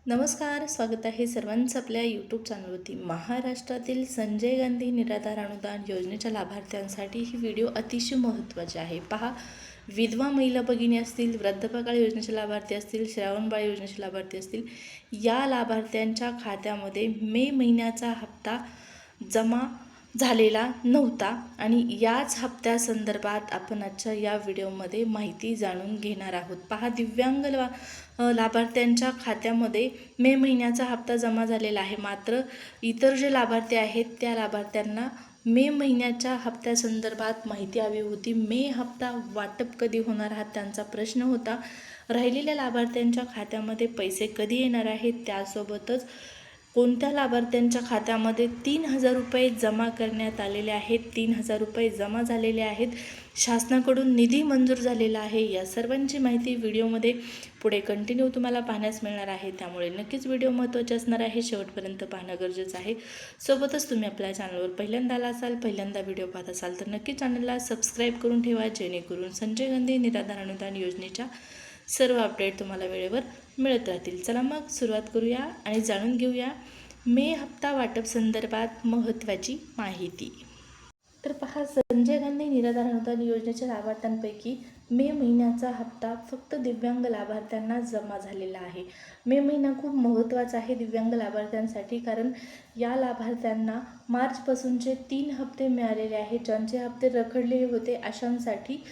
नमस्कार, स्वागत आहे सर्वांचं आपल्या यूट्यूब चॅनलवरती. महाराष्ट्रातील संजय गांधी निराधार अनुदान योजनेच्या लाभार्थ्यांसाठी ही व्हिडिओ अतिशय महत्त्वाची आहे. पहा, विधवा महिला भगिनी असतील, वृद्धपकाळ योजनेचे लाभार्थी असतील, श्रावणबाळ योजनेचे लाभार्थी असतील, या लाभार्थ्यांच्या खात्यामध्ये मे महिन्याचा हप्ता जमा झालेला नव्हता आणि याच हप्त्यासंदर्भात आपण आजच्या या व्हिडिओमध्ये माहिती जाणून घेणार आहोत. पहा, दिव्यांग लाभार्थ्यांच्या खात्यामध्ये मे महिन्याचा हप्ता जमा झालेला आहे, मात्र इतर जे लाभार्थी आहेत त्या लाभार्थ्यांना मे महिन्याच्या हप्त्यासंदर्भात माहिती हवी होती. मे हप्ता वाटप कधी होणार हा त्यांचा प्रश्न होता. राहिलेल्या लाभार्थ्यांच्या खात्यामध्ये पैसे कधी येणार आहेत, त्यासोबतच कोणत्या लाभार्थ्यांच्या खात्यामध्ये 3,000 रुपये जमा करण्यात आलेले आहेत, 3,000 रुपये जमा झालेले आहेत, शासनाकडून निधी मंजूर झालेला आहे, या सर्वांची माहिती व्हिडिओमध्ये पुढे कंटिन्यू तुम्हाला पाहण्यास मिळणार आहे. त्यामुळे नक्कीच व्हिडिओ महत्त्वाचे असणार आहे, शेवटपर्यंत पाहणं गरजेचं आहे. सोबतच तुम्ही आपल्या चॅनलवर पहिल्यांदा आला असाल, पहिल्यांदा व्हिडिओ पाहत असाल तर नक्की चॅनलला सबस्क्राईब करून ठेवा, जेणेकरून संजय गांधी निराधार अनुदान योजनेच्या सर्व अपडेट तुम्हाला वेळेवर मिळत राहतील. चला मग सुरुवात करूया आणि जाणून घेऊया मे हप्ता वाटप संदर्भात महत्त्वाची माहिती. तर पहा, संजय गांधी निराधार अनुदान योजनेच्या लाभार्थ्यांपैकी मे महिन्याचा हप्ता फक्त दिव्यांग लाभार्थ्यांना जमा झालेला आहे. मे महिना खूप महत्त्वाचा आहे दिव्यांग लाभार्थ्यांसाठी, कारण या लाभार्थ्यांना मार्चपासूनचे 3 हप्ते मिळालेले आहेत. ज्यांचे हप्ते रखडलेले होते अशांसाठी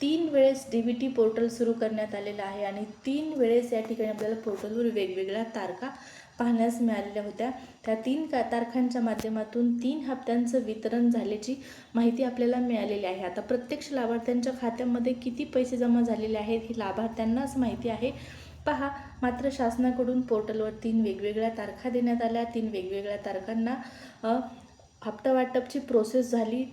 3 वेळेस DBT पोर्टल सुरू करण्यात आलेलं आहे आणि 3 वेळेस या ठिकाणी आपल्याला पोर्टलवर वेगवेगळ्या तारखा पाहण्यास मिळालेल्या होत्या. त्या 3 तारखांच्या माध्यमातून 3 हप्त्यांचं वितरण झाल्याची माहिती आपल्याला मिळालेली आहे. आता प्रत्यक्ष लाभार्थ्यांच्या खात्यामध्ये किती पैसे जमा झालेले आहेत हे लाभार्थ्यांनाच माहिती आहे. पहा, मात्र शासनाकडून पोर्टलवर 3 वेगवेगळ्या तारखा देण्यात आल्या. 3 वेगवेगळ्या तारखांना हप्ता वाटपची प्रोसेस झाली.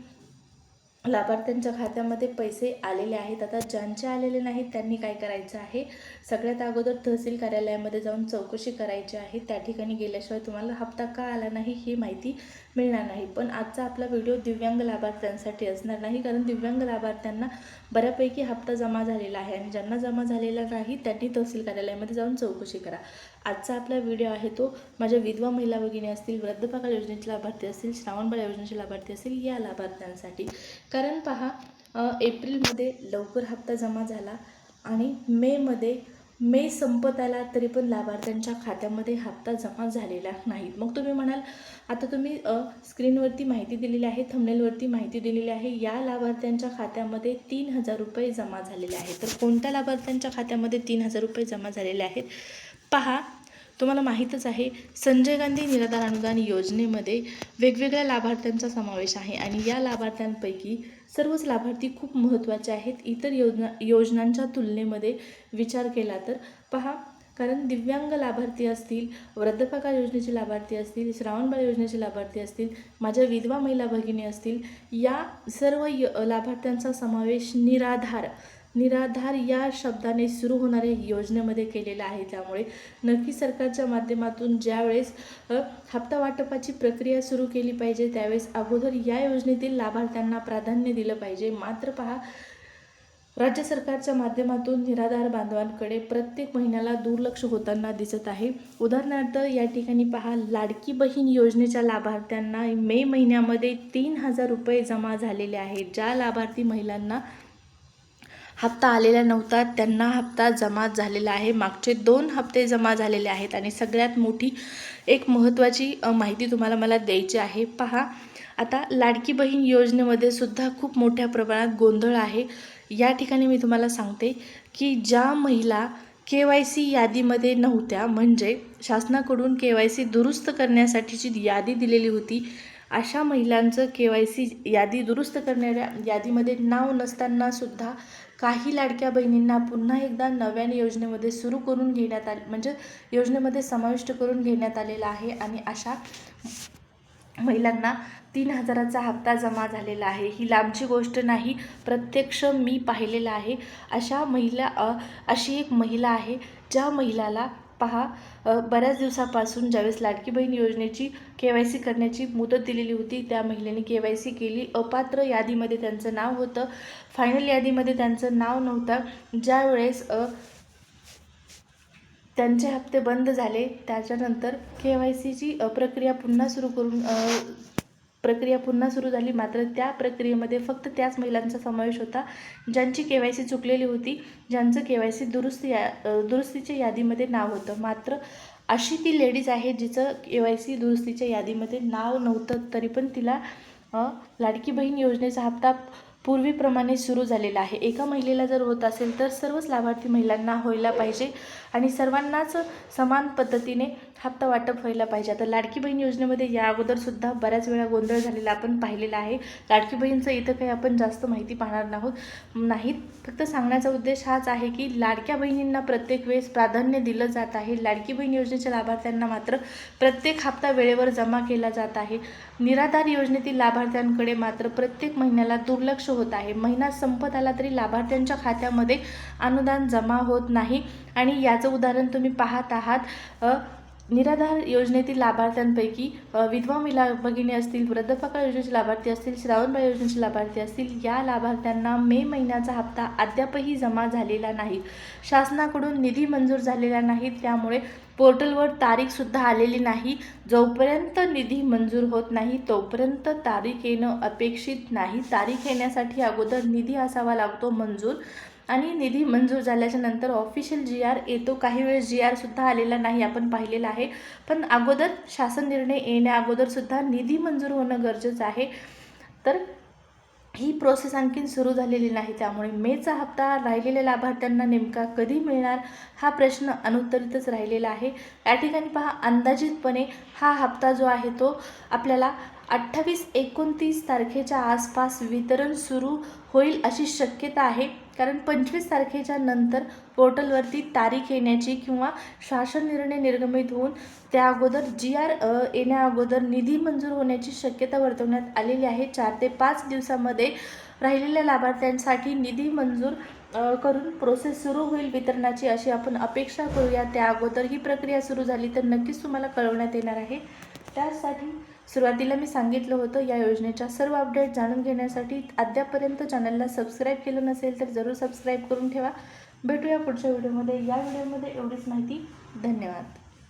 लाभार्थ्यांच्या खात्यामध्ये पैसे आलेले आहेत. आता ज्यांचे आलेले नाहीत त्यांनी काय करायचं आहे, सगळ्यात अगोदर तहसील कार्यालयामध्ये जाऊन चौकशी करायची आहे. त्या ठिकाणी गेल्याशिवाय तुम्हाला हप्ता का आला नाही ही माहिती मिळणार नाही. पण आजचा आपला व्हिडिओ दिव्यांग लाभार्थ्यांसाठी असणार नाही, कारण दिव्यांग लाभार्थ्यांना बऱ्यापैकी हप्ता जमा झालेला आहे आणि ज्यांना जमा झालेला नाही त्यांनी तहसील कार्यालयामध्ये जाऊन चौकशी करा. आजचा आपला व्हिडिओ आहे तो माझ्या विधवा महिला भगिनी असतील, वृद्धपकाळ योजनेचे लाभार्थी असतील, श्रावणबाळ योजनेचे लाभार्थी असतील, या लाभार्थ्यांसाठी. कारण पहा, एप्रिलमध्ये लवकर हप्ता जमा झाला आणि मे संपत आला तरी पण लाभार्थ्यांच्या खात्यामध्ये हप्ता जमा झालेला नाही. मग तुम्ही म्हणाल, आता तुम्ही स्क्रीनवरती माहिती दिलेली आहे, थंबनेलवरती माहिती दिलेली आहे, या लाभार्थ्यांच्या खात्यामध्ये 3,000 रुपये जमा झालेले आहेत. तर कोणत्या लाभार्थ्यांच्या खात्यामध्ये 3,000 रुपये जमा झालेले आहेत? पहा, तुम्हाला माहीतच आहे, संजय गांधी निराधार अनुदान योजनेमध्ये वेगवेगळ्या लाभार्थ्यांचा समावेश आहे आणि या लाभार्थ्यांपैकी सर्वच लाभार्थी खूप महत्त्वाचे आहेत इतर योजनांच्या तुलनेमध्ये विचार केला तर. पहा, कारण दिव्यांग लाभार्थी असतील, वृद्धपकाळ योजनेचे लाभार्थी असतील, श्रावणबाळ योजनेचे लाभार्थी असतील, माझ्या विधवा महिला भगिनी असतील, या सर्व लाभार्थ्यांचा समावेश निराधार या शब्दाने सुरू होणाऱ्या योजनेमध्ये केलेला आहे. त्यामुळे नक्की सरकारच्या माध्यमातून ज्यावेळेस हप्ता वाटपाची प्रक्रिया सुरू केली पाहिजे त्यावेळेस अगोदर या योजनेतील लाभार्थ्यांना प्राधान्य दिलं पाहिजे. मात्र पहा, राज्य सरकारच्या माध्यमातून निराधार बांधवांकडे प्रत्येक महिन्याला दुर्लक्ष होताना दिसत आहे. उदाहरणार्थ या ठिकाणी पहा, लाडकी बहीण योजनेच्या लाभार्थ्यांना मे महिन्यामध्ये 3,000 रुपये जमा झालेले आहेत. ज्या लाभार्थी महिलांना हप्ता आलेला नव्हता त्यांना हप्ता जमा झालेला आहे. मागचे 2 हप्ते जमा झालेले आहेत. आणि सगळ्यात मोठी एक महत्त्वाची माहिती तुम्हाला मला द्यायची आहे. पहा, आता लाडकी बहीण योजनेमध्ये सुद्धा खूप मोठ्या प्रमाणात गोंधळ आहे. या ठिकाणी मी तुम्हाला सांगते की ज्या महिला KYC यादीमध्ये नव्हत्या, म्हणजे शासनाकडून KYC दुरुस्त करण्यासाठीची यादी दिलेली होती, अशा महिलांचं KYC यादी दुरुस्त करणाऱ्या यादीमध्ये नाव नसताना सुद्धा काही लाडक्या बहिणींना पुन्हा एकदा नव्याने योजनेमध्ये सुरू करून घेण्यात आले, म्हणजे योजनेमध्ये समाविष्ट करून घेण्यात आलेला आहे. आणि अशा महिलांना 3,000चा हप्ता जमा झालेला आहे. ही लांबची गोष्ट नाही, प्रत्यक्ष मी पाहिलेलं आहे. अशी एक महिला आहे ज्या महिलाला पहा, बऱ्याच दिवसापासून ज्यावेळेस लाडकी बहीण योजनेची KYC करण्याची मुदत दिलेली होती त्या महिलेने KYC केली. अपात्र यादीमध्ये त्यांचं नाव होतं, फायनल यादीमध्ये त्यांचं नाव नव्हतं. ज्यावेळेस त्यांचे हप्ते बंद झाले. त्याच्यानंतर KYCची प्रक्रिया पुन्हा सुरू झाली. मात्र त्या प्रक्रियेमध्ये फक्त त्याच महिलांचा समावेश होता ज्यांची KYC चुकलेली होती, ज्यांचं KYC दुरुस्तीच्या यादीमध्ये नाव होतं. मात्र अशी ती लेडीज आहे जिचं KYC दुरुस्तीच्या यादीमध्ये नाव नव्हतं, तरी पण तिला लाडकी बहीण योजनेचा हप्ता पूर्वीप्रमाणे सुरू झालेला आहे. एका महिलेला जर होत असेल तर सर्वच लाभार्थी महिलांना व्हायला पाहिजे आणि सर्वांनाच समान पद्धतीने हप्ता वाटप व्हायला पाहिजे. आता लाडकी बहीण योजनेमध्ये या अगोदरसुद्धा बऱ्याच वेळा गोंधळ झालेला आपण पाहिलेला आहे. लाडकी बहीणचं इथं काही आपण जास्त माहिती पाहणार नाहीत. फक्त सांगण्याचा उद्देश हाच आहे की लाडक्या बहिणींना प्रत्येक वेळेस प्राधान्य दिलं जात आहे. लाडकी बहीण योजनेच्या लाभार्थ्यांना मात्र प्रत्येक हप्ता वेळेवर जमा केला जात आहे. निराधार योजनेतील लाभार्थ्यांकडे मात्र प्रत्येक महिन्याला दुर्लक्ष होत आहे. महिना संपत आला तरी लाभार्थ्यांच्या खात्यामध्ये अनुदान जमा होत नाही आणि याचं उदाहरण तुम्ही पाहत आहात. निराधार योजनेतील लाभार्थ्यांपैकी विधवा महिला भगिनी असतील, वृद्धपकाळ योजनेचे लाभार्थी असतील, श्रावणबाळ योजनेचे लाभार्थी असतील, या लाभार्थ्यांना मे महिन्याचा हप्ता अद्यापही जमा झालेला नाही. शासनाकडून निधी मंजूर झालेला नाही, त्यामुळे पोर्टलवर तारीखसुद्धा आलेली नाही. जोपर्यंत निधी मंजूर होत नाही तोपर्यंत तारीख येणं अपेक्षित नाही. तारीख येण्यासाठी अगोदर निधी असावा लागतो मंजूर आणि निधी मंजूर झाल्याच्या नंतर ऑफिशियल GR येतो. काही वेळेस GRसुद्धा आलेला नाही, आपण पाहिलेलं आहे. पण अगोदर शासन निर्णय येण्या अगोदरसुद्धा निधी मंजूर होणं गरजेचं आहे. तर ही प्रोसेस आणखीन सुरू झालेली नाही. त्यामुळे मेचा हप्ता राहिलेल्या लाभार्थ्यांना नेमका कधी मिळणार हा प्रश्न अनुत्तरितच राहिलेला आहे. या ठिकाणी पहा, अंदाजितपणे हा हप्ता जो आहे तो आपल्याला 28-29 तारखेच्या आसपास वितरण सुरू होईल अशी शक्यता आहे. कारण 25 तारखेच्या नंतर पोर्टलवरती तारीख येण्याची किंवा शासन निर्णय निर्गमित होऊन त्या अगोदर GR येण्या अगोदर निधी मंजूर होण्याची शक्यता वर्तवण्यात आलेली आहे. 4 ते 5 दिवसामध्ये राहिलेल्या लाभार्थ्यांसाठी निधी मंजूर करून प्रोसेस सुरू होईल वितरणाची, अशी आपण अपेक्षा करूया. त्या अगोदर ही प्रक्रिया सुरू झाली तर नक्कीच तुम्हाला कळवण्यात येणार आहे. त्यासाठी सुरुवातीला मी सांगितलं होतं, या योजनेच्या सर्व अपडेट जाणून घेण्यासाठी अद्यापपर्यंत चॅनलला सबस्क्राईब केलं नसेल तर जरूर सबस्क्राईब करून ठेवा. भेटूया पुढच्या व्हिडिओमध्ये. या व्हिडिओमध्ये एवढीच माहिती. धन्यवाद.